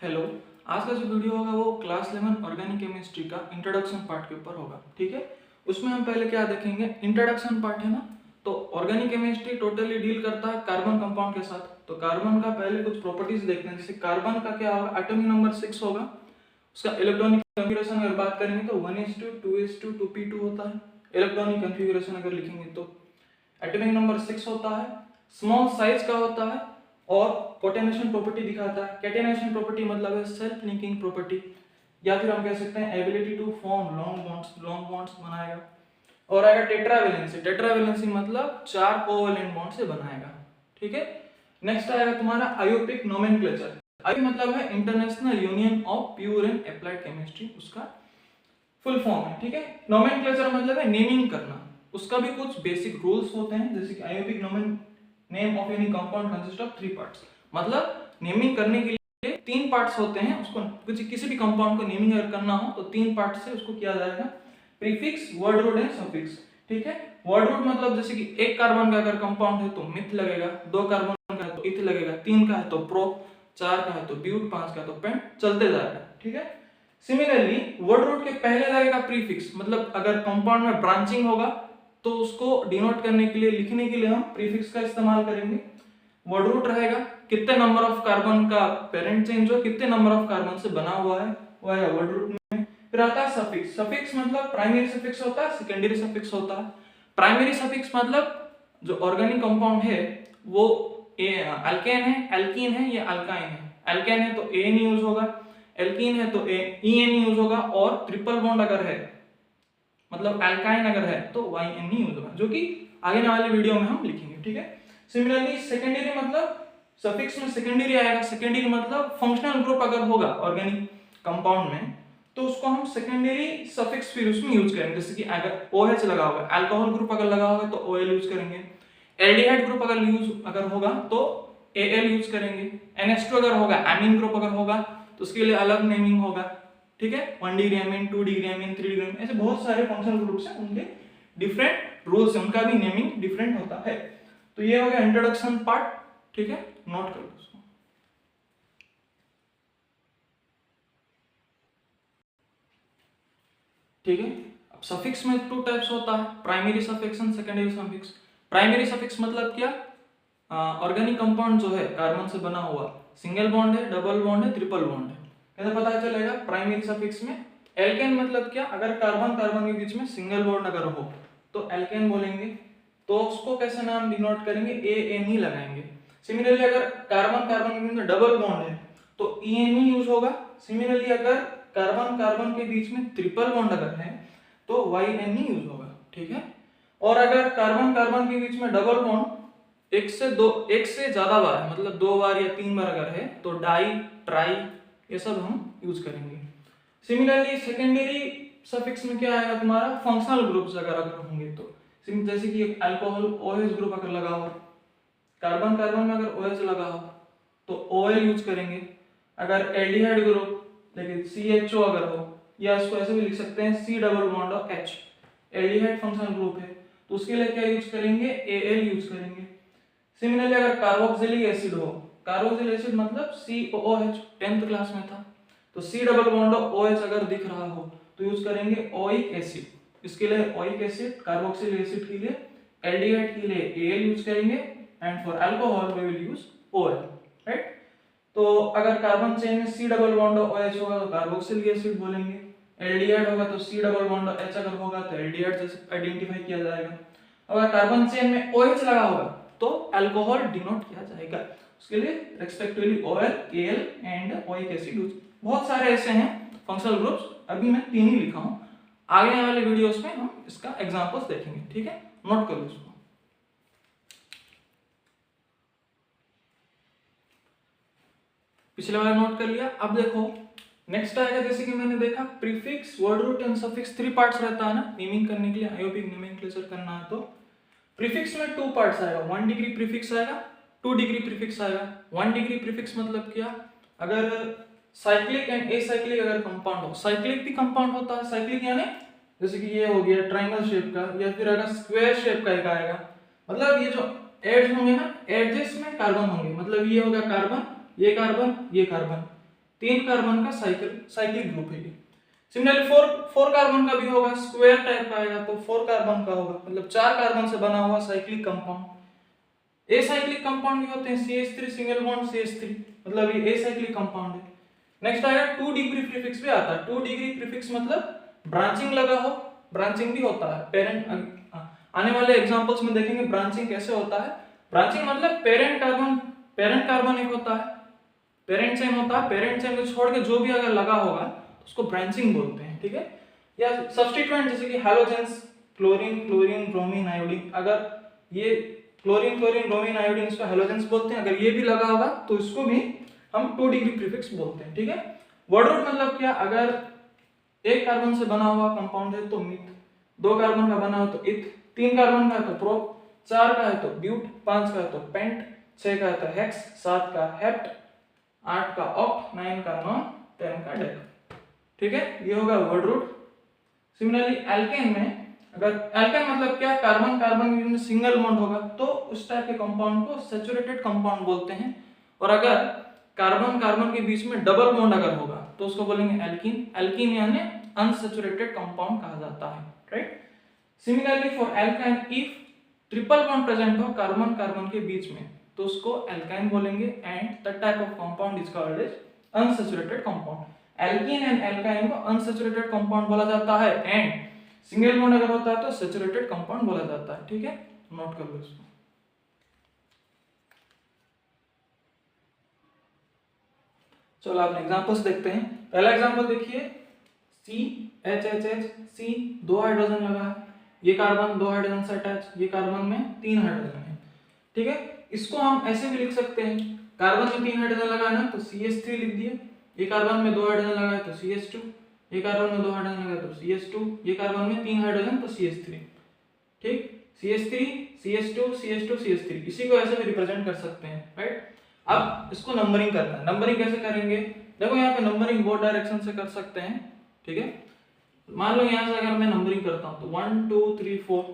Hello. आज का जो वीडियो होगा वो क्लास 11 ऑर्गेनिक केमिस्ट्री का इंट्रोडक्शन पार्ट के ऊपर होगा। ठीक है, उसमें हम पहले क्या देखेंगे, इंट्रोडक्शन पार्ट है ना। तो ऑर्गेनिक केमिस्ट्री टोटली डील करता है कार्बन कंपाउंड के साथ। तो कार्बन का पहले कुछ प्रॉपर्टीज देखते हैं। जैसे कार्बन का क्या होगा, एटॉमिक नंबर 6 होगा। उसका इलेक्ट्रॉनिक कॉन्फ़िगरेशन अगर बात करेंगे तो 1s2 2s2 2p2 होता है। इलेक्ट्रॉनिक कॉन्फ़िगरेशन अगर लिखेंगे तो एटॉमिक नंबर 6 होता है। स्मॉल साइज का होता है और कोऑर्डिनेशन प्रॉपर्टी दिखाता है। कैटेनेशन प्रॉपर्टी मतलब है सेल्फ लिंकिंग प्रॉपर्टी, या फिर हम कह सकते हैं ability to form long bonds बनाएगा। और आएगा टेट्रावैलेंसी। टेट्रावैलेंसी मतलब 4 कोवैलेंट बॉन्ड से बनाएगा। ठीक है, नेक्स्ट आएगा तुम्हारा आयोपिक नोमेनक्लेचर। आयो मतलब है international union of pure and applied chemistry, उसका फुल फॉर्म है। ठीक है, नोमेनक्लेचर मतलब है नेमिंग करना। उसका भी कुछ बेसिक रूल्स होते हैं, जैसे कि IUPAC name of any compound consist of 3 parts. मतलब नेमिंग करने के लिए 3 पार्ट्स होते हैं। उसको किसी भी कंपाउंड को नेमिंग अगर करना हो तो 3 पार्ट से उसको किया जाएगा, prefix, word root and suffix. ठीक है, वर्ड रूट मतलब जैसे कि 1 कार्बन का अगर कंपाउंड है तो मिथ लगेगा, 2 कार्बन का है तो इथ लगेगा, 3 का है तो प्रो, 4 का है तो ब्यूट, 5 का तो पेंट, चलते जाएगा। ठीक है, सिमिलरली वर्ड रूट के पहले लगेगा प्रीफिक्स। मतलब अगर कंपाउंड में ब्रांचिंग होगा तो उसको डिनोट करने के लिए, लिखने के लिए हम प्रीफिक्स का इस्तेमाल करेंगे। वर्ड रूट रहेगा कितने नंबर ऑफ कार्बन का पेरेंट चेंज हो, कितने नंबर ऑफ कार्बन से बना हुआ है, वो है वर्ड रूट में। फिर आता है सफिक्स। सफिक्स मतलब प्राइमरी सफिक्स होता है, सेकेंडरी सफिक्स होता है। प्राइमरी सफिक्स मतलब जो ऑर्गेनिक कंपाउंड है वो अल्केन है, एल्कीन है या अल्काइन है। अल्केन है तो एन यूज होगा, एल्कीन है तो एन यूज होगा, और ट्रिपल बॉन्ड अगर है मतलब अल्काइन अगर है तो YN यूज होगा, जो कि आगे वाले वीडियो में हम लिखेंगे। ठीक है, सिमिलरली सेकेंडरी मतलब सफिक्स में सेकेंडरी आएगा। सेकेंडरी मतलब फंक्शनल ग्रुप अगर होगा ऑर्गेनिक कंपाउंड में तो उसको हम सेकेंडरी सफिक्स फिर उसमें यूज करेंगे। जैसे कि अगर OH लगा होगा, अल्कोहल ग्रुप अगर लगा होगा तो OL यूज करेंगे। एल्डिहाइड ग्रुप अगर होगा तो AL यूज करेंगे। NH2 अगर होगा, एमीन ग्रुप अगर होगा तो उसके लिए अलग नेमिंग होगा। ठीक है, 1 degree amine, 2 degree amine, 3 degree amine, ऐसे बहुत सारे फंक्शनल ग्रुप्स हैं, उनके डिफरेंट रूल्स हैं, उनका भी नेमिंग डिफरेंट होता है। तो ये हो गया इंट्रोडक्शन पार्ट। ठीक है, नोट कर लो उसको। ठीक है, अब सफिक्स में 2 टाइप्स होता है, primary suffix and secondary suffix. Primary suffix मतलब क्या, ऑर्गेनिक कंपाउंड जो है कार्बन से बना हुआ, सिंगल बॉन्ड है, डबल बॉन्ड है, ट्रिपल बॉन्ड है, कैसे पता चलेगा प्राइमरी सफिक्स में। एल्केन मतलब क्या, अगर कार्बन कार्बन के बीच में सिंगल बॉन्ड अगर हो तो एल्केन बोलेंगे। तो उसको कैसे नाम डिनोट करेंगे, AN ही लगाएंगे। सिमिलरली अगर कार्बन कार्बन के बीच में डबल बॉन्ड है तो EN ही यूज होगा। सिमिलरली अगर कार्बन कार्बन के बीच में ट्रिपल बॉन्ड अगर है तो YN ही यूज होगा। ठीक है, और अगर कार्बन कार्बन के बीच में डबल बॉन्ड एक से ज्यादा बार, मतलब 2 बार या 3 बार अगर है तो डाई, ट्राई, ये सब हम यूज करेंगे। सिमिलरली सेकेंडरी सफिक्स में क्या आएगा तुम्हारा, फंक्शनल ग्रुप्स अगर होंगे तो, जैसे कि अल्कोहल OH ग्रुप अगर लगा हो, कार्बन कार्बन में अगर OH लगा हो तो OL यूज करेंगे। अगर एल्डिहाइड ग्रुप लेकिन CHO अगर हो, या इसको ऐसे भी लिख सकते हैं C डबल बॉन्ड और H, एल्डिहाइड फंक्शनल ग्रुप है तो उसके लिए क्या यूज करेंगे, AL यूज करेंगे। सिमिलरली अगर कार्बोक्सिलिक एसिड हो, कार्बोक्सिलिक एसिड मतलब COOH, 10th क्लास में था, तो C डबल बॉन्ड और OH अगर दिख रहा हो तो यूज करेंगे ओइक एसिड। इसके लिए ओइक एसिड, कार्बोक्सिलिक एसिड के लिए, एल्डिहाइड के लिए AL यूज करेंगे, and for alcohol we will use OL। Right, तो अगर कार्बन चेन में C डबल बॉन्ड और OH होगा तो कार्बोक्सिलिक एसिड बोलेंगे। एल्डिहाइड होगा तो C डबल बॉन्ड और H अगर होगा तो एल्डिहाइड जैसे आइडेंटिफाई किया जाएगा। अगर कार्बन चेन में OH लगा होगा तो अल्कोहल डिनोट किया जाएगा, उसके लिए respectively OL, AL and oic acid use. बहुत सारे ऐसे हैं फंक्शनल ग्रुप्स, अभी मैं 3 ही लिखा हूं, आगे वाले वीडियोस में हम इसका एग्जांपल्स देखेंगे। ठीक है, नोट कर लो इसको। पिछले वाला नोट कर लिया। अब देखो नेक्स्ट आएगा, जैसे कि मैंने देखा prefix, word root and suffix 3 parts रहता है ना नेमिंग करने के लिए, आयोपिक नोमेनक्लेचर करना है तो प्रीफिक्स में 2 पार्ट्स आएगा, 1 डिग्री प्रीफिक्स आएगा, 2 डिग्री प्रीफिक्स आएगा। 1 डिग्री प्रीफिक्स मतलब क्या, अगर साइक्लिक एंड एसाइक्लिक अगर कंपाउंड हो, साइक्लिक भी कंपाउंड होता है, साइक्लिक यानी जैसे कि ये हो गया ट्रायंगल शेप का, या फिर अगर स्क्वायर शेप का एक आएगा, मतलब ये जो एड्स होंगे ना, एड्जेस में कार्बन होंगे, मतलब ये होगा कार्बन, ये कार्बन, ये कार्बन, 3 कार्बन का साइक्लिक ग्रुप है ये। सिमिलरली 4 कार्बन का भी होगा, स्क्वायर टाइप का आएगा तो 4 कार्बन का होगा, मतलब 4 कार्बन से बना हुआ साइक्लिक कंपाउंड। एसाइक्लिक कंपाउंड भी होते हैं, CH3 सिंगल बॉन्ड CH3, मतलब ये एसाइक्लिक कंपाउंड है। नेक्स्ट आएगा 2 डिग्री प्रीफिक्स भी आता है। 2 डिग्री प्रीफिक्स मतलब ब्रांचिंग लगा हो, ब्रांचिंग भी होता है। पेरेंट आने वाले एग्जांपल्स में देखेंगे ब्रांचिंग कैसे होता है। ब्रांचिंग मतलब पेरेंट कार्बन एक होता है, पेरेंट चेन होता है, पेरेंट चेन को छोड़ के जो भी अगर लगा होगा तो उसको ब्रांचिंग बोलते हैं, ठीक है। या सब्स्टिट्यूएंट जैसे कि हैलोजेंस, क्लोरीन ब्रोमीन आयोडीन, अगर ये क्लोरीन ब्रोमीन आयोडीन इसको हैलोजेंस बोलते हैं, अगर ये भी लगा होगा तो इसको भी हम 2 डिग्री प्रीफिक्स बोलते हैं, ठीक है। वर्ड रूट मतलब क्या, अगर 1 कार्बन से बना हुआ कंपाउंड है तो मिथ, 2 कार्बन का बना हो तो इथ, 3 कार्बन का है तो प्रोप, 4 का है तो ब्यूट, 5 का है तो पेंट, 6 का है तो हेक्स, 7 का हेप्ट, 8 का ऑक्ट, 9 का नॉन, 10 का डेक, ठीक है। ये होगा वर्ड रूट। सिमिलरली एल्केन में, अगर एल्केन मतलब क्या, कार्बन कार्बन के बीच में सिंगल बॉन्ड होगा तो उस टाइप के कंपाउंड को सैचुरेटेड कंपाउंड बोलते हैं। और अगर कार्बन कार्बन के बीच में डबल बॉन्ड अगर होगा तो उसको बोलेंगे एल्कीन। एल्कीन यानी अनसैचुरेटेड कंपाउंड कहा जाता है, right. Similarly for alkyne, if triple bond present हो कार्बन कार्बन के बीच में तो उसको एल्काइन बोलेंगे, and that type of compound is called as unsaturated compound. Alkene and alkyne को अनसैचुरेटेड कंपाउंड बोला जाता है, एंड सिंगल बॉन्ड अगर होता है तो सैचुरेटेड कंपाउंड बोला जाता है, ठीक है। नोट कर लो इसको। चलो आप एग्जांपल्स देखते हैं। पहला एग्जांपल देखिए, CHHH, C 2 हाइड्रोजन लगा है, ये कार्बन 2 हाइड्रोजन से अटैच, ये कार्बन में 3 हाइड्रोजन है, ठीक है। इसको हम ऐसे भी लिख सकते हैं, कार्बन में 3 हाइड्रोजन लगा है ना तो CH3 लिख दिए, ये कार्बन में 2 हाइड्रोजन लगा है तो CH2, ये कार्बन में 2 हाइड्रोजन लगा है तो CH2, ये कार्बन में 3 हाइड्रोजन तो CH3, ठीक। CH3 CH2 CH2 CH3, इसी को ऐसे भी रिप्रेजेंट कर सकते हैं, राइट। अब इसको नंबरिंग करना है। नंबरिंग कैसे करेंगे, देखो यहाँ पे नंबरिंग बहुत डायरेक्शन से कर सकते हैं, ठीक है। मान लो यहाँ से अगर मैं नंबरिंग करता हूँ तो 1 2 3 4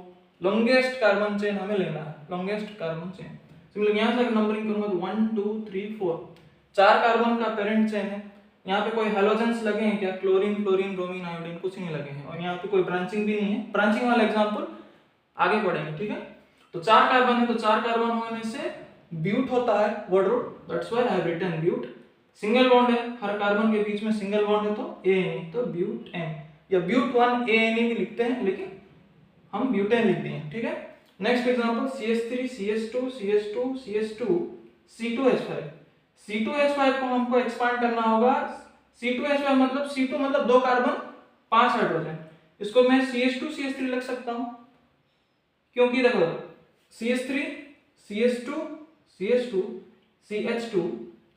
लॉन्गेस्ट कार्बन चेन हमें लेना है, लॉन्गेस्ट कार्बन चेन। सिमिलरली यहाँ से अगर नंबरिंग करूंगा तो 1 2 3 4 4 कार्बन का पेरेंट चेन है। यहाँ पे कोई हैलोजेंस लगे हैं क्या, क्लोरीन ब्रोमीन आयोडीन कुछ नहीं लगे हैं, और यहाँ पे कोई ब्रांचिंग भी नहीं है। ब्रांचिंग वाला एग्जांपल आगे पढ़ेंगे, ठीक है। तो 4 कार्बन है तो 4 कार्बन होने से ब्यूट होता है word root, that's why I have written but. Single bond है, हर कार्बन के बीच में सिंगल बॉन्ड है तो ANE, तो ब्यूटेन या ब्यूट 1 ANE भी लिखते हैं, लेकिन हम ब्यूटेन लिख दिए, ठीक है। Next example CH3 CH2 CH2 CH2 C2H5। C2H5 को हमको एक्सपांड करना होगा। C2H5 मतलब C2 मतलब 2 कार्बन 5 हाइड्रोजन, इसको मैं CH2 CH3 लिख सकता हूं, क्योंकि देखो CH3 CH2 CH2 CH2,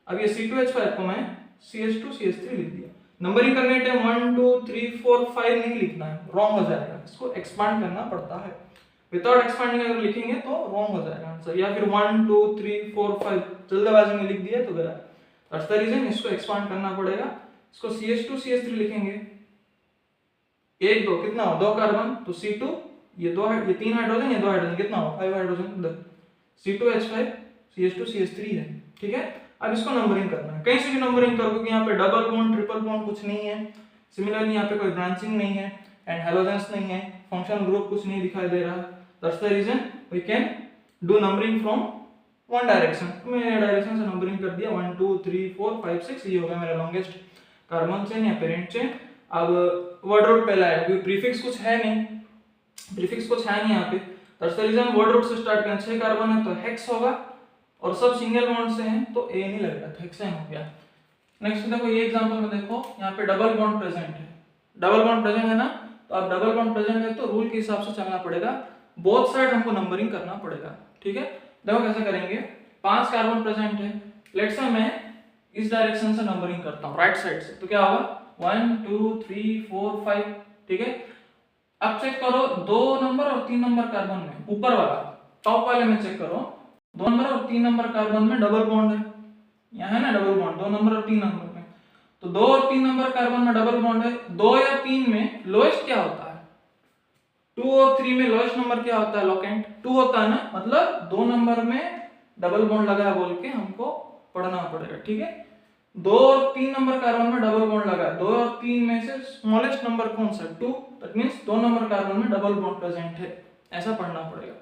अब ये C2H5 को मैं CH2 CH3 लिख दिया। नंबरिंग करने टाइम 1 2 3 4 5 नहीं लिखना है, रॉन्ग हो जाएगा, इसको एक्सपांड करना पड़ता है। विदाउट एक्सपांडिंग अगर लिखेंगे तो रॉन्ग हो जाएगा आंसर, या फिर 1 2 3 4 5 जल्दबाजी में लिख दिया तो गया। दैट्स द रीजन इसको एक्सपांड करना पड़ेगा। इसको CH2 CH3 लिखेंगे, 1 2 कितना हो, 2 कार्बन तो C2, ये 3 हाइड्रोजन, ये 2 हाइड्रोजन, कितना हो 5 हाइड्रोजन, C2H5 CH2 CH3 है, ठीक है। अब इसको नंबरिंग करना है, कहीं से भी नंबरिंग करो क्योंकि यहाँ पे डबल बॉन्ड ट्रिपल बॉन्ड कुछ नहीं है। सिमिलरली यहाँ पे कोई ब्रांचिंग नहीं है एंड हैलोजेंस नहीं है, फंक्शनल ग्रुप कुछ नहीं दिखाई दे रहा। That's the reason we can do numbering from one direction. मैंने डायरेक्शन से नंबरिंग कर दिया 1 2 3 4 5 6, ये होगा मेरा लॉन्गेस्ट कार्बन चेन या पेरेंट चेन। अब वर्ड रूट पहला है क्योंकि प्रीफिक्स कुछ है नहीं, प्रीफिक्स कुछ है नहीं यहाँ पे, that's the reason word root से स्टार्ट करें। 6 कार्बन है तो हेक्स होगा, और सब सिंगल बॉन्ड से हैं तो ए नहीं लगेगा, तो हेक्सेन हो गया। नेक्स्ट देखो ये एग्जांपल में देखो यहाँ पे डबल बॉन्ड प्रेजेंट है, डबल बॉन्ड प्रेजेंट है ना, तो अब डबल बॉन्ड प्रेजेंट है तो रूल के हिसाब से चलना पड़ेगा, बोथ साइड हमको नंबरिंग करना पड़ेगा, ठीक है। देखो कैसे करेंगे, 5 कार्बन प्रेजेंट है, लेट्स से मैं इस डायरेक्शन से नंबरिंग करता हूँ राइट साइड से, तो क्या होगा 1 2 3 4 5, ठीक है। अब चेक करो 2 नंबर और 3 नंबर कार्बन में, ऊपर वाला टॉप वाले में चेक करो, 2 नंबर और 3 नंबर कार्बन में डबल बॉन्ड है, यहाँ है ना डबल बॉन्ड 2 नंबर और 3 नंबर में, तो 2 और 3 नंबर कार्बन में डबल बॉन्ड है। 2 या 3 में लोएस्ट क्या होता है, 2 और 3 में लोएस्ट नंबर क्या होता है, लोकेंट 2 होता है ना, मतलब 2 नंबर में डबल बॉन्ड लगा है बोल के हमको पढ़ना पड़ेगा, ठीक है। 2 और 3 नंबर कार्बन में डबल बॉन्ड लगा है, 2 और 3 में से स्मॉलेस्ट नंबर कौन सा? 2, दैट मींस 2 नंबर कार्बन में डबल बॉन्ड प्रेजेंट है, ऐसा पढ़ना पड़ेगा।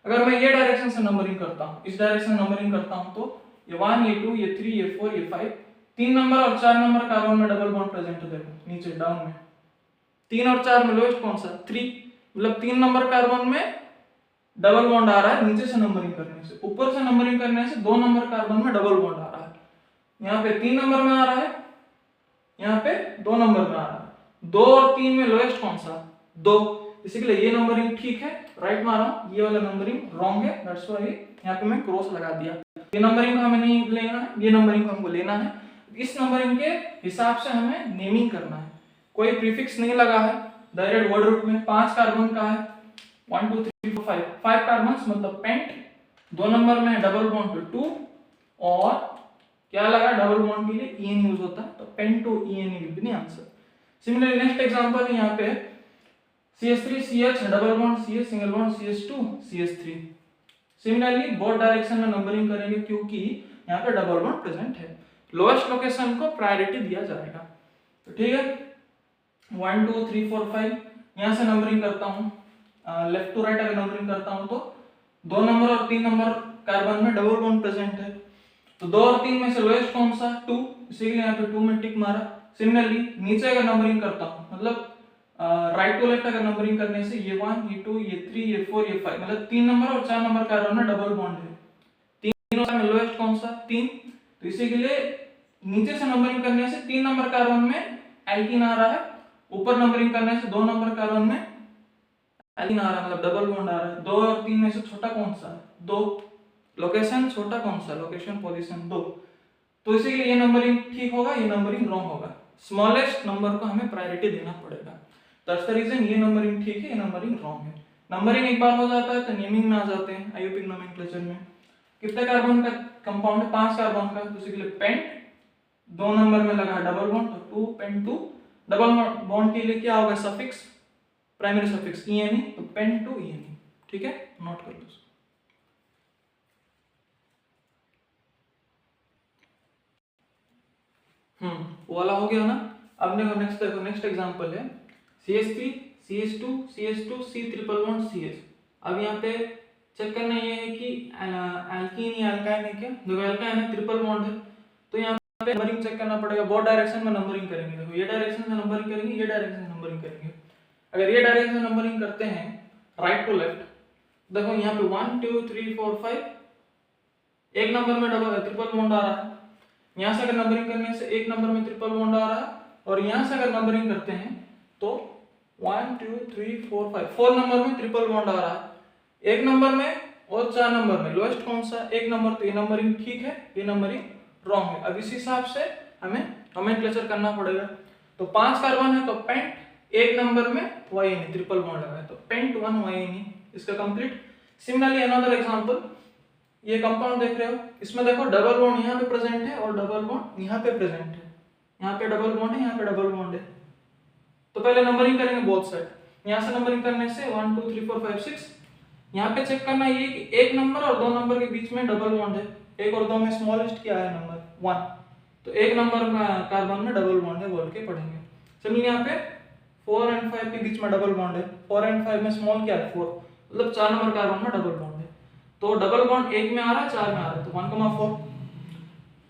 अगर मैं ये डायरेक्शन से नंबरिंग करता हूं, इस डायरेक्शन से नंबरिंग करता हूं, तो ये 1 ये 2 ये 3 ये 4 ये 5, 3 नंबर और 4 नंबर कार्बन में डबल बॉन्ड प्रेजेंट है। देखो नीचे डाउन में 3 और 4 में लोएस्ट कौन सा? 3, मतलब 3 नंबर कार्बन में डबल बॉन्ड आ रहा है नीचे से नंबरिंग करने से। ऊपर से नंबरिंग करने से 2 नंबर कार्बन में डबल बॉन्ड आ रहा है। यहाँ पे 3 नंबर में आ रहा है, यहाँ पे 2 नंबर में आ रहा है। 2 और 3 में लोएस्ट कौन सा? 2, इसीलिए ये नंबरिंग ठीक है, राइट मारा। ये वाला नंबरिंग रॉन्ग है, दैट्स व्हाई यहाँ पे मैं क्रॉस लगा दिया। ये नंबरिंग को हमें नहीं लेना है, ये नंबरिंग को हमको लेना है। इस नंबरिंग के हिसाब से हमें नेमिंग करना है, कोई प्रीफिक्स नहीं लगा है। डायरेक्ट वर्ड रूट में 5 कार्बन का है, 1 2 3 4 5 कार्बन मतलब पेंट। 2 नंबर में डबल बॉन्ड 2 और क्या लगा? डबल बॉन्ड के लिए ईएन यूज होता है, तो pento ene will be the answer. Similarly next example है यहाँ पे CH3CH double bond CH single bond CH2 CH3। Similarly both direction में नंबरिंग करेंगे क्योंकि यहाँ पे डबल बॉन्ड प्रेजेंट है। लोएस्ट लोकेशन को प्रायोरिटी दिया जाएगा, तो ठीक है। 1 2 3 4 5 यहाँ से नंबरिंग करता हूँ, लेफ्ट टू राइट अगर नंबरिंग करता हूँ तो 2 नंबर और 3 नंबर कार्बन में डबल बॉन्ड प्रेजेंट है, तो 2 और 3 में से लोएस्ट कौन सा? 2, इसीलिए यहाँ पे 2 में टिक मारा। सिमिलरली नीचे अगर नंबरिंग करता हूँ, मतलब राइट टू लेफ्ट अगर नंबरिंग करने से ये 1 ये 2 ये 3 ये 4 ये 5, मतलब 3 नंबर और 4 नंबर कार्बन में डबल बॉन्ड है। तीनों में लोएस्ट कौन सा? 3, तो इसी के लिए नीचे से नंबरिंग करने से 3 नंबर कार्बन में एल्कीन आ रहा है, ऊपर नंबरिंग करने से 2 नंबर कार्बन में एल्कीन आ रहा है, मतलब डबल बॉन्ड आ रहा है। 2 और 3 में से छोटा कौन सा? 2, लोकेशन छोटा कौन सा? लोकेशन पोजीशन 2, तो इसीलिए ये नंबरिंग ठीक होगा, ये नंबरिंग रॉन्ग होगा। स्मॉलेस्ट नंबर को हमें प्रायोरिटी देना पड़ेगा, दैट्स द रीजन ये नंबरिंग ठीक है, ये नंबरिंग रॉन्ग है। नंबरिंग एक बार हो जाता है तो नेमिंग में आ जाते हैं, आईयूपीएक नोमेनक्लेचर में। कितने कार्बन का कंपाउंड है? 5 कार्बन का, तो इसीलिए पेंट 2 नंबर में लगा डबल बॉन्ड, तो 2 पेंट 2। डबल बॉन्ड के लिए क्या होगा? सफिक्स, प्राइमरी सफिक्स ईएनई, तो पेंट 2 ईएनई, ठीक है, नोट कर लो। वो वाला हो गया ना। अब देखो नेक्स्ट एग्जांपल है CH3 CH2 CH2 C triple bond CH। अब यहाँ पे चेक करना ये है कि एल्कीन या एल्काइन है क्या? देखो एल्काइन है, ट्रिपल बॉन्ड है, तो यहाँ पे नंबरिंग चेक करना पड़ेगा। बोथ डायरेक्शन में नंबरिंग करेंगे, देखो ये डायरेक्शन से नंबरिंग करेंगे, ये डायरेक्शन से नंबरिंग करेंगे। अगर ये डायरेक्शन में नंबरिंग करते हैं राइट टू लेफ्ट, देखो यहाँ पे 1 2 3 4 5, एक नंबर में डबल ट्रिपल बॉन्ड आ रहा है। यहाँ से अगर नंबरिंग करने से एक नंबर में ट्रिपल बॉन्ड आ रहा है, और यहाँ से अगर नंबरिंग करते हैं तो 1 2 3 4 5, 4 नंबर में ट्रिपल बॉन्ड आ रहा है, एक नंबर में और 4 नंबर में। लोएस्ट कौन सा? एक नंबर, तो ये नंबरिंग ठीक है, ये नंबरिंग रॉन्ग है। अब इस हिसाब से हमें नोमेनक्लेचर करना पड़ेगा। तो 5 कार्बन है तो पेंट, एक नंबर में YN ट्रिपल बॉन्ड लगा है, तो पेंट 1 YN, इसका कंप्लीट। सिमिलरली अनदर एग्जांपल, ये कंपाउंड देख रहे हो, इसमें देखो डबल बॉन्ड यहाँ पे प्रेजेंट है और डबल बॉन्ड यहाँ पे प्रेजेंट है। यहाँ पे डबल बॉन्ड है, यहाँ पे डबल बॉन्ड है, तो पहले नंबरिंग करेंगे बोथ साइड। यहाँ से नंबरिंग करने से 1 2 3 4 5 6। यहाँ पे चेक करना ये कि एक नंबर और 2 नंबर के बीच में डबल बॉन्ड है, 1 और 2 में स्मॉलेस्ट क्या है? नंबर 1, तो एक नंबर का कार्बन में डबल बॉन्ड है बोल के पढ़ेंगे। सिमिलरली यहाँ पे 4 और 5 के बीच में डबल बॉन्ड है, 4 और 5 में स्मॉल क्या है? 4, मतलब 4 नंबर कार्बन में डबल बॉन्ड है, तो डबल बॉन्ड एक में आ रहा है, 4 में आ रहा है, तो 1,4,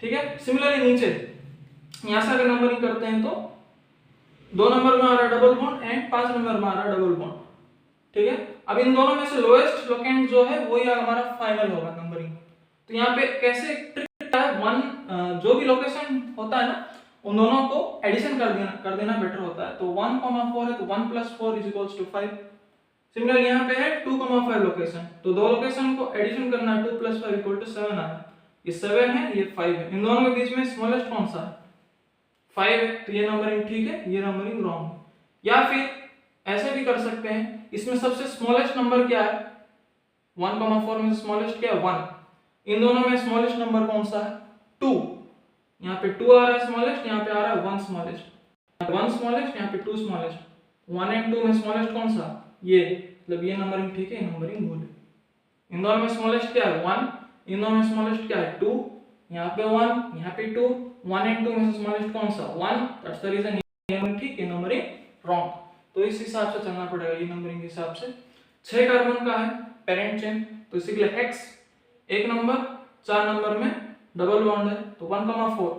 ठीक है। सिमिलरली नीचे यहाँ से अगर नंबरिंग करते हैं तो 2 नंबर में आ रहा है डबल बॉन्ड एंड 5 नंबर में आ रहा है डबल बॉन्ड, ठीक है। अब इन दोनों में से लोएस्ट लोकेंट जो है वही हमारा फाइनल होगा नंबरिंग। तो यहाँ पे कैसे ट्रिक है, वन जो भी लोकेशन होता है ना, उन दोनों को एडिशन कर देना बेटर होता है। तो 1,4 है तो 1 + 4 = 5। सिमिलरली यहाँ पे है 2,5 लोकेशन, तो दो लोकेशन को एडिशन करना है, 2 + 5 = 7 आया। ये 7 है, ये 5 है, इन दोनों के बीच में स्मॉलेस्ट कौन सा है? 5 है, तो ये नंबरिंग ठीक है, ये नंबरिंग रॉन्ग है। या फिर ऐसे भी कर सकते हैं, इसमें सबसे स्मॉलेस्ट नंबर क्या है? 1,4 में स्मॉलेस्ट क्या है? 1। इन दोनों में स्मॉलेस्ट नंबर कौन सा है? 2। यहाँ पे 2 आ रहा है स्मॉलेस्ट, यहाँ पे आ रहा है 1 स्मॉलेस्ट, 1 स्मॉलेस्ट, यहाँ पे 2 स्मॉलेस्ट। 1 एंड 2 में स्मॉलेस्ट कौन सा? ये, मतलब ये नंबरिंग ठीक है, ये नंबरिंग भूल है। इन दोनों में स्मॉलेस्ट क्या है? 1, इन दोनों में स्मॉलेस्ट क्या है? 2, यहाँ पे 1, यहाँ पे 2, 1 and 2 में से स्मॉलेस्ट कौन सा 1, दैट्स द रीजन ये नंबर ठीक, ये नंबरिंग रॉन्ग। तो इस हिसाब से चलना पड़ेगा, ये नंबरिंग के हिसाब से। 6 कार्बन का है पेरेंट चेन, तो इसी के लिए हेक्स एक नंबर, 4 नंबर में डबल बॉन्ड है तो 1,4।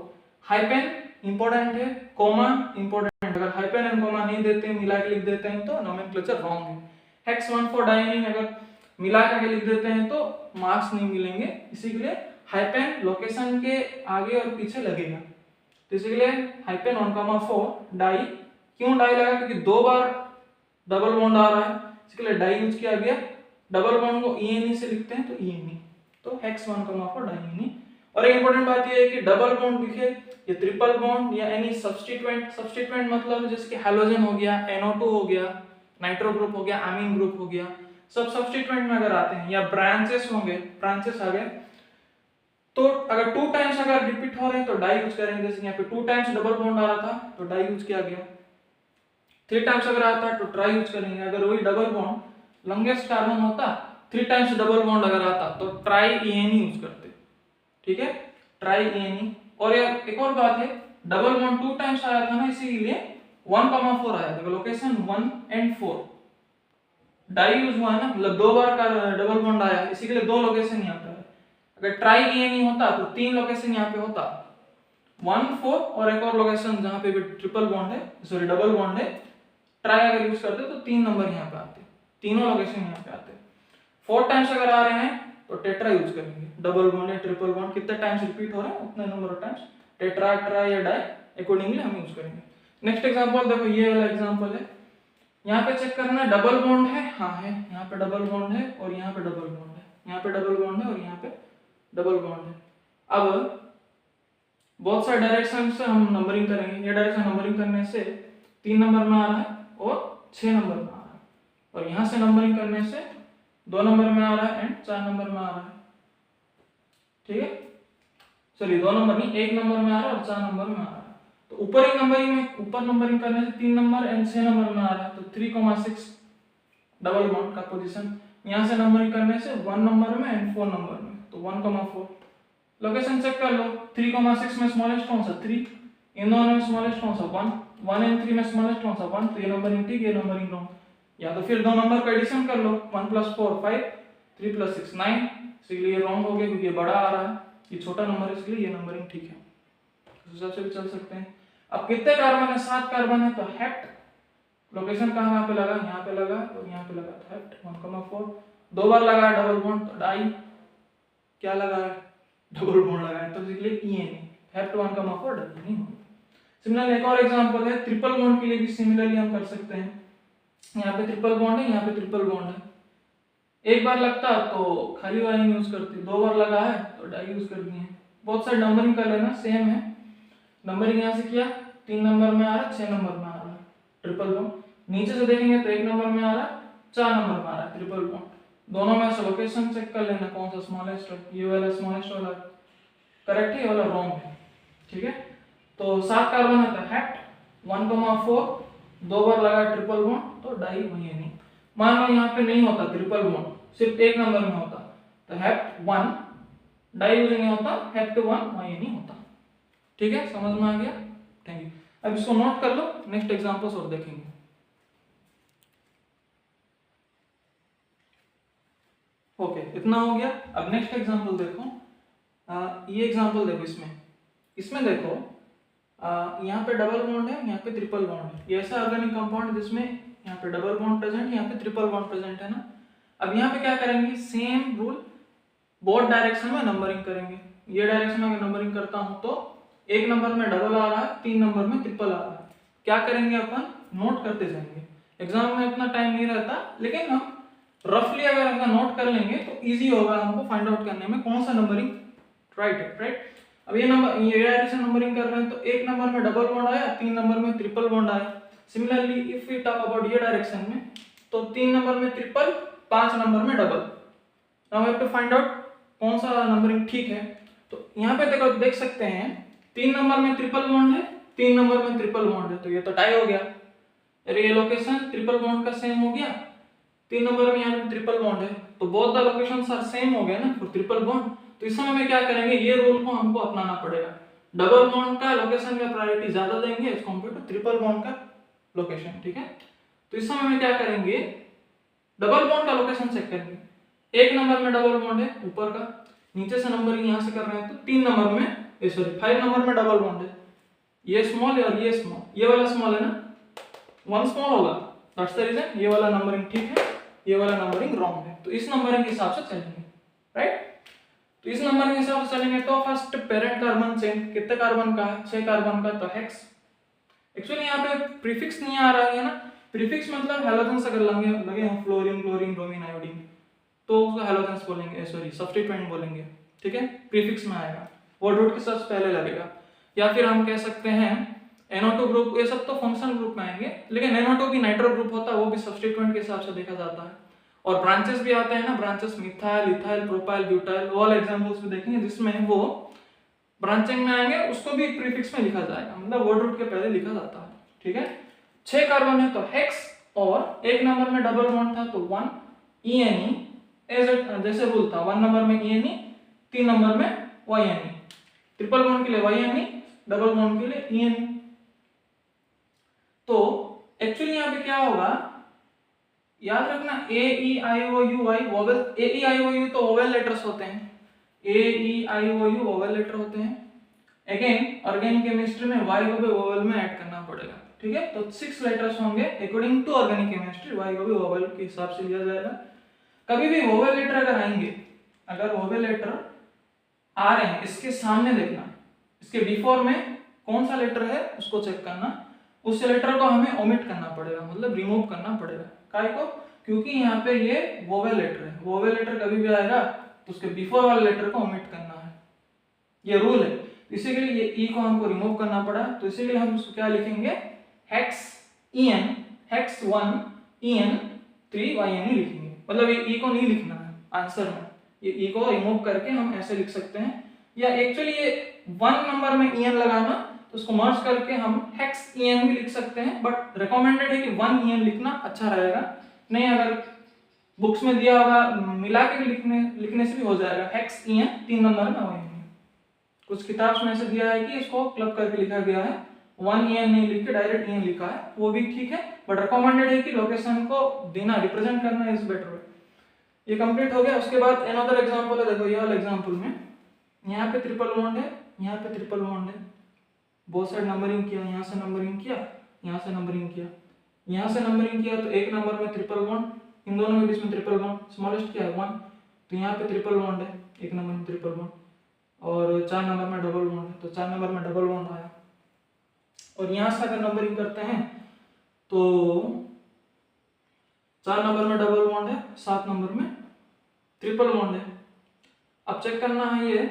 हाइपेन इंपॉर्टेंट है, कोमा इंपॉर्टेंट, अगर हाइपेन एंड कोमा नहीं देते हैं, मिला के लिख देते हैं तो नोमेनक्लेचर रॉन्ग है। हेक्स 1,4 डायनिंग अगर मिला के लिख देते हैं तो मार्क्स नहीं मिलेंगे, इसी के लिए हाइपेन लोकेशन के आगे और पीछे लगेगा। तो इसी के लिए हाइपेन 1,4 डाई। क्यों डाई लगा? क्योंकि 2 बार डबल बॉन्ड आ रहा है, इसके लिए डाई यूज किया गया। डबल बॉन्ड को ENE से लिखते हैं तो ENE, तो हेक्स 1,4 डाई। और एक इंपॉर्टेंट बात यह है कि डबल बॉन्ड दिखे या ट्रिपल बॉन्ड या एनी सब्स्टिट्यूएंट, सब्स्टिट्यूएंट मतलब जैसे कि हैलोजन हो गया, NO2 हो गया, नाइट्रो ग्रुप हो गया, अमीन ग्रुप हो गया, सब सब्स्टिट्यूएंट में अगर आते हैं, या ब्रांचेस होंगे, ब्रांचेस आ गए, तो अगर 2 टाइम्स अगर रिपीट हो रहे हैं तो डाई यूज करेंगे। जैसे यहाँ पे 2 टाइम्स डबल बॉन्ड आ रहा था तो डाई यूज किया गया। 3 टाइम्स अगर आता है तो ट्राई यूज करेंगे। अगर वही डबल बॉन्ड लॉन्गेस्ट कार्बन होता, 3 टाइम्स डबल बॉन्ड अगर आता तो ट्राई ENE यूज करते, ठीक है, ट्राई ENE। और यार एक और बात है, डबल बॉन्ड 2 टाइम्स आया था ना, इसीलिए 1,4 आया था, लोकेशन 1 and 4 डाई यूज हुआ ना, मतलब 2 बार का डबल बॉन्ड आया, इसी के लिए 2 लोकेशन यहाँ पे है। अगर ट्राई ENE होता तो 3 लोकेशन यहाँ पे होता, 1, 4 और एक और लोकेशन जहाँ पे भी ट्रिपल बॉन्ड है, सॉरी डबल बॉन्ड है, ट्राई अगर यूज करते तो 3 नंबर यहाँ पे आते, तीनों लोकेशन यहाँ पे आते। 4 टाइम्स अगर आ रहे हैं तो टेट्रा यूज करेंगे। डबल बॉन्ड या ट्रिपल बॉन्ड कितने टाइम्स रिपीट हो रहे हैं उतने number of times tetra, try या डाई अकॉर्डिंगली हम यूज करेंगे। नेक्स्ट एग्जांपल देखो, ये वाला एग्जांपल है, यहाँ पे चेक करना है डबल बॉन्ड है, हाँ है, यहाँ पे डबल बॉन्ड है और यहाँ पे डबल बॉन्ड है, यहाँ पे डबल बॉन्ड है और यहाँ पे डबल बॉन्ड है। अब बहुत सारे डायरेक्शन से हम नंबरिंग करेंगे। ये डायरेक्शन नंबरिंग करने से 3 नंबर में आ रहा है और 6 नंबर में आ रहा है, और यहाँ से नंबरिंग करने से 2 नंबर में आ रहा है एंड 4 नंबर में आ रहा है, ठीक है, सॉरी 2 नंबर नहीं, 1 नंबर में आ रहा है और 4 नंबर में आ रहा है। तो ऊपर ही नंबरिंग में, ऊपर नंबरिंग करने से 3 नंबर एंड 6 नंबर में आ रहा है, तो 3,6 डबल बॉन्ड का पोजीशन। यहाँ से नंबरिंग करने से 1 नंबर में एंड 4 नंबर में, तो 1,4। लोकेशन चेक कर लो, 3,6 में स्मॉलेस्ट कौन सा 3, इन दोनों में स्मॉलेस्ट कौन सा 1, 1 एंड 3 में स्मॉलेस्ट कौन सा 1, तो ये नंबरिंग ठीक, ये नंबरिंग रॉन्ग। या तो फिर 2 नंबर का एडिशन कर लो, 1 + 4 5, 3 + 6 9, इसलिए रॉन्ग हो गया क्योंकि ये बड़ा आ रहा है, ये छोटा नंबर है, इसलिए ये नंबरिंग ठीक है। उस हिसाब से भी चल सकते हैं। अब कितने कार्बन है? 7 कार्बन है, तो हेप्ट लोकेशन कहाँ पे लगा? यहाँ पे लगा और यहाँ पे लगा, तो हेप्ट 1,4। 2 बार लगा डबल बॉन्ड, तो डाई क्या लगा है? डबल बॉन्ड लगा है, तो इसलिए ENE हेप्ट 1,4 डाई नहीं होगा। सिमिलरली एक और एग्जांपल है, ट्रिपल बॉन्ड के लिए भी सिमिलरली हम कर सकते हैं। यहाँ पे ट्रिपल बॉन्ड है, यहाँ पे ट्रिपल बॉन्ड है, एक बार लगता तो खाली वाइन यूज करते, 2 बार लगा है तो डाई यूज कर दिए। बहुत सारे नंबरिंग कर लेना, सेम है नंबरिंग। यहाँ से किया, 3 नंबर में आ रहा है, 6 नंबर में आ रहा है ट्रिपल बॉन्ड। नीचे से देखेंगे तो 1 नंबर में आ रहा है, 4 नंबर में आ रहा है ट्रिपल बॉन्ड। दोनों में से लोकेशन चेक कर लेना कौन सा स्मॉलेस्ट है, ये वाला स्मॉलेस्ट वाला करेक्ट है, ये वाला रॉन्ग है, ठीक है। तो 7 कार्बन है तो हेप्ट 1,4, 2 बार लगा ट्रिपल बॉन्ड तो डाई वही नहीं। मान लो यहाँ पे नहीं होता ट्रिपल बॉन्ड, सिर्फ 1 नंबर में होता तो हेप्ट 1 डाई यूज नहीं होता, हेप्ट 1 वही नहीं होता, ठीक है, समझ में आ गया? Thank you. अब इसको नोट कर लो, नेक्स्ट एग्जांपल्स और देखेंगे। ओके, इतना हो गया। अब नेक्स्ट एग्जांपल देखो, ये एग्जांपल देखो, इसमें देखो यहाँ पे डबल बॉन्ड है, यहाँ पे ट्रिपल बॉन्ड है। ये ऐसा ऑर्गेनिक कंपाउंड जिसमें यहाँ पे डबल बॉन्ड प्रेजेंट, यहाँ पे ट्रिपल बॉन्ड प्रेजेंट है ना। अब यहाँ पे क्या करेंगे, सेम रूल, बोथ डायरेक्शन में नंबरिंग करेंगे। ये डायरेक्शन में अगर नंबरिंग करता हूँ तो 1 नंबर में डबल आ रहा है, 3 नंबर में ट्रिपल आ रहा है। क्या करेंगे अपन, नोट करते जाएंगे। एग्जाम में इतना टाइम नहीं रहता, लेकिन हम रफली अगर ऐसा नोट कर लेंगे तो इजी होगा हमको फाइंड आउट करने में कौन सा नंबरिंग राइट है, राइट। अब ये डायरेक्शन नंबरिंग कर रहे हैं तो 1 नंबर में डबल बॉन्ड आया, 3 नंबर में ट्रिपल बॉन्ड आया। Similarly if we talk about ये डायरेक्शन में तो 3 नंबर में ट्रिपल, 5 नंबर में double. Now we have to find out कौन सा नंबरिंग ठीक है। तो यहाँ पे देखो, देख सकते हैं 3 नंबर में ट्रिपल बॉन्ड है, 3 नंबर में ट्रिपल बॉन्ड है, तो ये तो टाई हो गया। अरे ये लोकेशन ट्रिपल बॉन्ड का सेम हो गया, 3 नंबर में यहाँ पे ट्रिपल बॉन्ड है, तो both the locations are same हो गया ना फॉर ट्रिपल बॉन्ड। तो इस समय में क्या करेंगे, ये रूल को हमको अपनाना पड़ेगा। डबल बॉन्ड का लोकेशन का प्रायोरिटी ज्यादा देंगे as compare to triple bond का लोकेशन, ठीक है। तो इस समय में क्या करेंगे, डबल बॉन्ड का लोकेशन चेक करेंगे। 1 नंबर में डबल बॉन्ड है ऊपर का, नीचे से नंबरिंग यहां से कर रहे हैं तो 3 नंबर में 5 नंबर में डबल बॉन्ड है, ये स्मॉल है और ये स्मॉल, ये वाला स्मॉल है ना, 1 स्मॉल होगा, दैट्स द रीजन ये वाला नंबरिंग ठीक है, ये वाला नंबरिंग रॉन्ग है। तो इस नंबरिंग के हिसाब से चलेंगे, राइट। तो इस नंबर के हिसाब से चलेंगे तो फर्स्ट पेरेंट कार्बन चेन कितने कार्बन का है, 6 कार्बन का, तो हेक्स। एक्चुअली यहाँ पे प्रीफिक्स नहीं आ रहा है ना, प्रीफिक्स मतलब हैलोजेंस अगर लगे हो, फ्लोरीन, क्लोरीन, ब्रोमीन, आयोडीन, तो उसको हैलोजेंस बोलेंगे, सॉरी सब्स्टिट्यूएंट बोलेंगे, ठीक है। प्रीफिक्स में आएगा, वर्ड रूट के साथ पहले लगेगा। या फिर हम कह सकते हैं NO2 ग्रुप, ये सब तो फंक्शनल ग्रुप में आएंगे, लेकिन NO2 भी नाइट्रो ग्रुप होता है, वो भी सब्स्टिट्यूएंट के हिसाब से देखा जाता है। और ब्रांचेस भी आते हैं ना, branches methyl, ethyl, propyl, butyl, all examples भी देखेंगे जिसमें वो ब्रांचिंग में आएंगे, उसको भी प्रीफिक्स में लिखा जाएगा, मतलब वर्ड रूट के पहले लिखा जाता है, ठीक है। 6 कार्बन है तो हेक्स, और 1 नंबर में डबल बॉन्ड था तो 1 ENE, जैसे रूल था 1 नंबर में ENE, 3 नंबर में YNE, ट्रिपल बॉन्ड के लिए YNE, डबल बॉन्ड के लिए ENE। तो एक्चुअली यहाँ पे क्या होगा, याद रखना AEIOU वोवेल, AEIOU तो वोवेल लेटर्स होते हैं, AEIOU वोवेल लेटर होते हैं। अगेन ऑर्गेनिक केमिस्ट्री में Y को भी वोवेल में ऐड करना पड़ेगा, ठीक है। तो 6 लेटर्स होंगे according to organic chemistry, Y को भी वोवेल के हिसाब से लिया जाएगा। कभी भी वोवेल लेटर अगर आएंगे, अगर वोवेल लेटर आ रहे हैं, इसके सामने देखना, इसके बिफोर में कौन सा लेटर है उसको चेक करना, उस लेटर को हमें ओमिट करना पड़ेगा, मतलब रिमूव करना पड़ेगा। काय को, क्योंकि यहाँ पे ये वोवेल लेटर है, वोवेल लेटर कभी भी आएगा तो उसके बिफोर वाले लेटर को ओमिट करना है, ये रूल है। इसी के लिए ये ई को हमको रिमूव करना पड़ा, तो इसी के लिए हम उसको क्या लिखेंगे, hex EN, hex 1 EN 3 YNE लिखेंगे, मतलब ये ई को नहीं लिखना है आंसर में, ये ई को रिमूव करके हम ऐसे लिख सकते हैं। या एक्चुअली ये 1 नंबर में EN लगाना, तो उसको मर्ज करके हम हेक्स EN भी लिख सकते हैं, बट रिकमेंडेड है कि 1 EN लिखना अच्छा रहेगा। नहीं अगर बुक्स में दिया होगा मिला के भी लिखने से भी हो जाएगा, हेक्स EN 3 नंबर में YNE। कुछ किताब में ऐसे दिया है कि इसको क्लब करके लिखा गया है, 1 EN नहीं लिख के डायरेक्ट EN लिखा है, वो भी ठीक है, बट रिकमेंडेड है कि लोकेशन को देना, रिप्रेजेंट करना इज बेटर। ये कंप्लीट हो गया। उसके बाद अनदर एग्जांपल है, देखो ये वाला एग्जांपल में यहाँ पे ट्रिपल बॉन्ड है, यहाँ पे ट्रिपल बॉन्ड है, बोथ साइड नंबरिंग किया, यहाँ से नंबरिंग किया, यहाँ से नंबरिंग किया, यहाँ से नंबरिंग किया, तो 1 नंबर में ट्रिपल बॉन्ड, इन दोनों के बीच में ट्रिपल बॉन्ड, स्मॉलेस्ट क्या है 1, तो यहाँ पे ट्रिपल बॉन्ड है 1 नंबर में ट्रिपल बॉन्ड, और 4 नंबर में डबल बॉन्ड है, तो 4 नंबर में डबल बॉन्ड आया। और यहाँ से अगर नंबरिंग करते हैं तो 4 नंबर में डबल बॉन्ड है, 7 नंबर में ट्रिपल बॉन्ड है। अब चेक करना है ये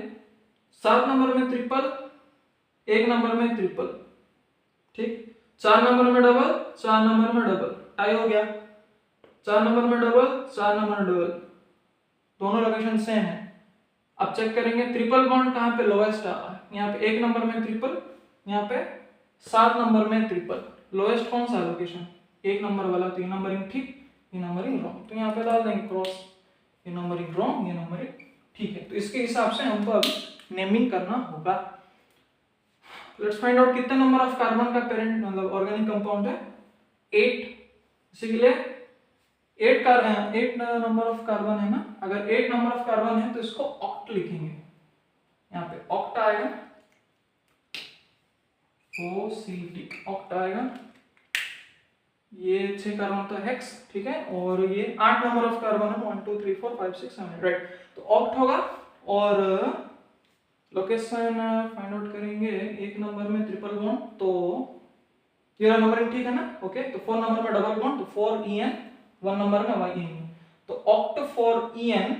7 नंबर में ट्रिपल, 1 नंबर में ट्रिपल, ठीक, 4 नंबर में डबल, 4 नंबर में डबल, टाई हो गया। 4 नंबर में डबल, 4 नंबर में डबल, दोनों लोकेशन सेम है। अब चेक करेंगे ट्रिपल बॉन्ड कहाँ पे लोएस्ट आ रहा है, यहाँ पे 1 नंबर में ट्रिपल, यहाँ पे 7 नंबर में ट्रिपल, लोएस्ट कौन सा लोकेशन, 1 नंबर वाला, तो ये नंबरिंग ठीक, ये नंबरिंग रॉन्ग, तो यहाँ पे डाल देंगे क्रॉस, ये नंबरिंग रॉन्ग, ये नंबरिंग ठीक है। तो इसके हिसाब से हमको अभी नेमिंग करना होगा। लेट्स फाइंड आउट कितने नंबर ऑफ कार्बन का पेरेंट मतलब ऑर्गेनिक कंपाउंड है, 8, इसी के लिए 8 नंबर ऑफ कार्बन है ना, अगर 8 नंबर ऑफ कार्बन है तो इसको ऑक्ट लिखेंगे, यहाँ पे ऑक्ट आएगा, OCT ऑक्ट आएगा। ये 6 कार्बन तो हेक्स, ठीक है, और ये 8 नंबर ऑफ कार्बन है, 1 2 3 4 5 6 7 राइट, तो ऑक्ट होगा। और लोकेशन फाइंड आउट करेंगे, 1 नंबर में ट्रिपल बॉन्ड, तो ये नंबरिंग ठीक है ना, ओके। तो 4 नंबर में डबल बॉन्ड, तो 4 EN, 1 नंबर में YNE, तो ऑक्ट 4 EN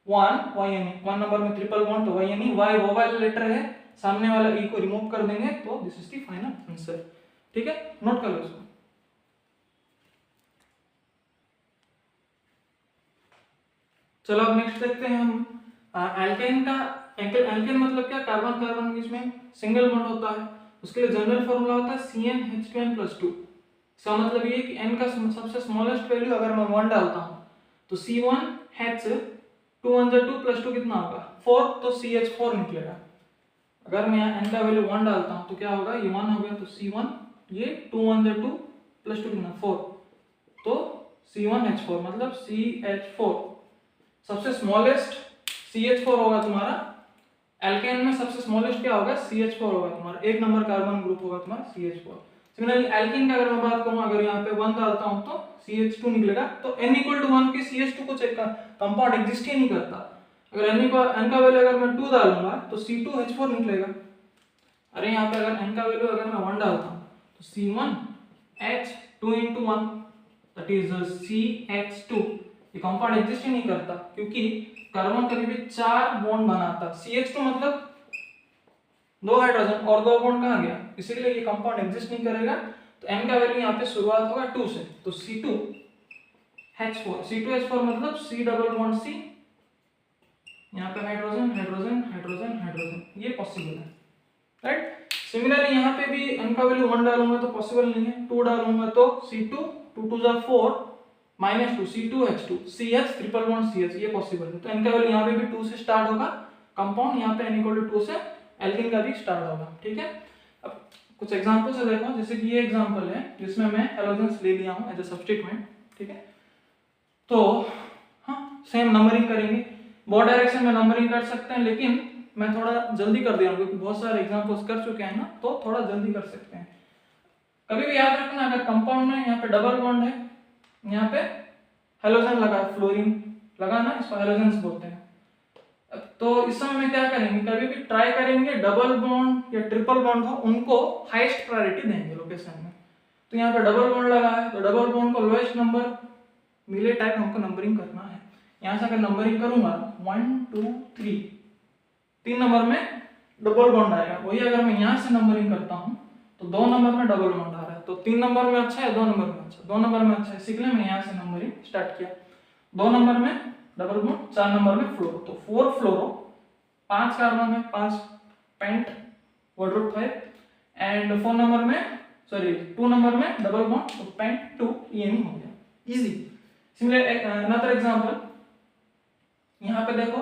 1 YNE, 1 नंबर में ट्रिपल बॉन्ड तो YNE, Y वोवेल लेटर है, सामने वाला E को रिमूव कर देंगे, तो this is the final answer, ठीक है, नोट कर लो इसको। चलो अब नेक्स्ट देखते हैं हम एल्केन का। एल्केन मतलब क्या, कार्बन कार्बन बीच में सिंगल बॉन्ड होता है, उसके लिए जनरल फॉर्मूला होता है CnH2n+2। इसका मतलब ये कि n का सबसे स्मॉलेस्ट वैल्यू अगर मैं 1 डालता हूँ तो C1H 2 1 जा 2 प्लस 2 कितना होगा 4, तो CH4 निकलेगा। अगर मैं यहाँ n का वैल्यू 1 डालता हूँ तो क्या होगा, ये 1 हो गया तो C1, ये 2 1 जा 2 प्लस 2 कितना 4, तो C1H4 मतलब CH4। सबसे स्मॉलेस्ट CH4 होगा तुम्हारा, एल्केन में सबसे स्मॉलेस्ट क्या होगा CH4 होगा तुम्हारा, एक नंबर कार्बन ग्रुप होगा तुम्हारा CH4। सिमिलरली एल्कीन का अगर मैं बात करूं, अगर यहाँ पे 1 डालता हूं तो CH2 निकलेगा। तो n इक्वल टू 1 की CH2 को चेक कर, कंपाउंड एग्जिस्ट ही नहीं करता। अगर n का वैल्यू अगर मैं 2 डालूंगा तो C2H4 निकलेगा। अरे यहाँ पे अगर n का वैल्यू अगर मैं 1 डालता हूँ तो C1H2 into 1 that is CH2, ये कंपाउंड एग्जिस्ट ही नहीं करता, क्योंकि कार्बन कभी भी 4 बॉन्ड बनाता। CH2 मतलब 2 हाइड्रोजन और 2 बॉन्ड कहाँ गया, इसीलिए ये कंपाउंड एग्जिस्ट नहीं करेगा। तो n का वैल्यू यहाँ पे शुरुआत होगा 2 से, तो C2H4 मतलब C डबल बॉन्ड C, यहाँ पे हाइड्रोजन हाइड्रोजन हाइड्रोजन हाइड्रोजन, ये पॉसिबल है, राइट। सिमिलरली यहाँ पे भी n का वैल्यू 1 डालूंगा तो पॉसिबल नहीं है, 2 डालूंगा तो C2 2 2 जा 4 minus 2 C2H2 CH triple bond CH, ये पॉसिबल है। तो n का वैल्यू यहाँ पे भी 2 से स्टार्ट होगा कंपाउंड, यहाँ पे n इक्वल टू 2 से एल्कीन का भी स्टार्ट होगा, ठीक है। अब कुछ एग्जांपल से देखो, जैसे कि ये एग्जांपल है जिसमें मैं हैलोजेंस ले लिया हूँ एज अ सब्स्टिट्यूएंट, ठीक है। तो हाँ, सेम नंबरिंग करेंगे, बहुत डायरेक्शन में नंबरिंग कर सकते हैं, लेकिन मैं थोड़ा जल्दी कर दिया हूँ क्योंकि बहुत सारे एग्जांपल्स कर चुके हैं ना, तो थोड़ा जल्दी कर सकते हैं। कभी भी याद रखना, अगर कंपाउंड में यहाँ पे डबल बॉन्ड है, यहाँ पे हैलोजन लगा, फ्लोरीन लगा ना, इसको हैलोजेंस बोलते हैं। तो इस समय में क्या करेंगे, कभी भी ट्राई करेंगे डबल बॉन्ड या ट्रिपल बॉन्ड हो, उनको हाईएस्ट प्रायोरिटी देंगे लोकेशन में। तो यहाँ पे डबल बॉन्ड लगा है, तो डबल बॉन्ड को लोएस्ट नंबर मिले टाइप हमको नंबरिंग करना है। यहाँ से अगर नंबरिंग करूंगा 1 2 3, 3 नंबर में डबल बॉन्ड आएगा। वही अगर मैं यहाँ से नंबरिंग करता हूँ तो 2 नंबर में डबल बॉन्ड आ रहा है, तो 3 नंबर में अच्छा है, 2 नंबर में अच्छा, 2 नंबर में अच्छा है, इसीलिए मैंने यहाँ से नंबरिंग स्टार्ट किया। 2 नंबर में डबल बॉन्ड, 4 नंबर में फ्लोरो, तो 4 फ्लोरो, 5 कार्बन में 5 पेंट वॉटरप्रूफ 5, एंड 4 नंबर में सॉरी 2 नंबर में डबल बॉन्ड, तो पेंट 2 ENE हो गया, इजी। सिमिलर अनदर एग्जांपल, यहाँ पे देखो,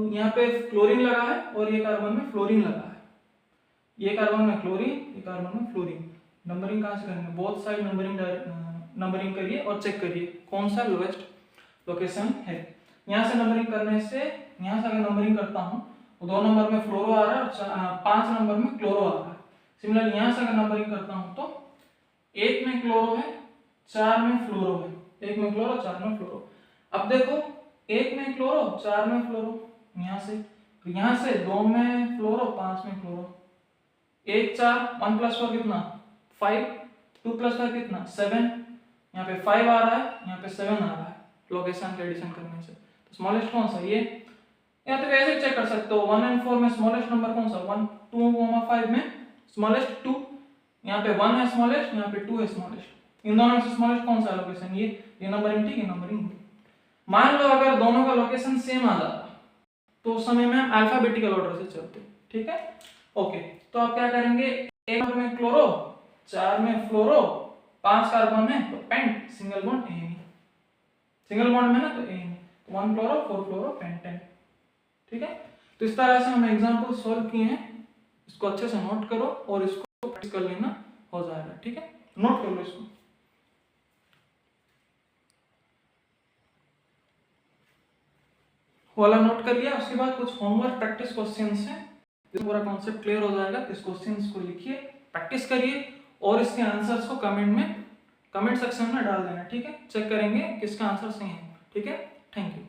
यहाँ पे क्लोरीन लगा है और ये कार्बन में फ्लोरीन लगा है, ये कार्बन में क्लोरीन, ये कार्बन में फ्लोरीन। नंबरिंग कहाँ से करेंगे, बोथ साइड नंबरिंग करिए और चेक करिए कौन सा लोएस्ट लोकेशन है। यहाँ से नंबरिंग करने से, यहाँ से अगर नंबरिंग करता हूँ तो 2 नंबर में फ्लोरो आ रहा है और 5 नंबर में क्लोरो आ रहा है। सिमिलरली यहाँ से अगर नंबरिंग करता हूँ तो 1 में क्लोरो है, 4 में फ्लोरो है, 1 में क्लोरो 4 में फ्लोरो। अब देखो 1 में क्लोरो 4 में फ्लोरो, यहाँ से 2 में फ्लोरो 5 में क्लोरो, 1 4 1 प्लस 4 कितना 5, 2 प्लस 5 कितना 7, यहाँ पे 5 आ रहा है, यहाँ पे 7 आ रहा है लोकेशन के एडिशन करने से। तो स्मॉलेस्ट कौन सा, ये या तो ऐसे चेक कर सकते हो, 1 and 4 में स्मॉलेस्ट नंबर कौन सा, 1 2 5 में स्मॉलेस्ट 2, यहाँ पे 1 है स्मॉलेस्ट, यहाँ पे 2 है स्मॉलेस्ट, इन दोनों में से स्मॉलेस्ट कौन सा लोकेशन, ये नंबरिंग ठीक है, नंबरिंग। मान लो अगर दोनों का लोकेशन सेम आ जाता तो उस समय में हम अल्फाबेटिकल ऑर्डर से चलते, ठीक है। ओके, तो आप क्या करेंगे, 1 में क्लोरो, 4 में फ्लोरो, 5 कार्बन में तो pent, single bond ane, single bond में ना तो एनी, 1 क्लोरो 4 फ्लोरो पेंटेन, ठीक है। तो इस तरह से हम एग्जांपल सॉल्व किए हैं, इसको अच्छे से नोट करो और इसको प्रैक्टिस कर लेना, हो जाएगा, ठीक है। नोट कर लो इसको। वाला नोट कर लिया, उसके बाद कुछ होमवर्क प्रैक्टिस क्वेश्चंस हैं, इसमें पूरा कॉन्सेप्ट क्लियर हो जाएगा। इस क्वेश्चंस को लिखिए, प्रैक्टिस करिए और इसके आंसर्स को कमेंट सेक्शन में डाल देना, ठीक है। चेक करेंगे किसका आंसर सही है, ठीक है। Thank you.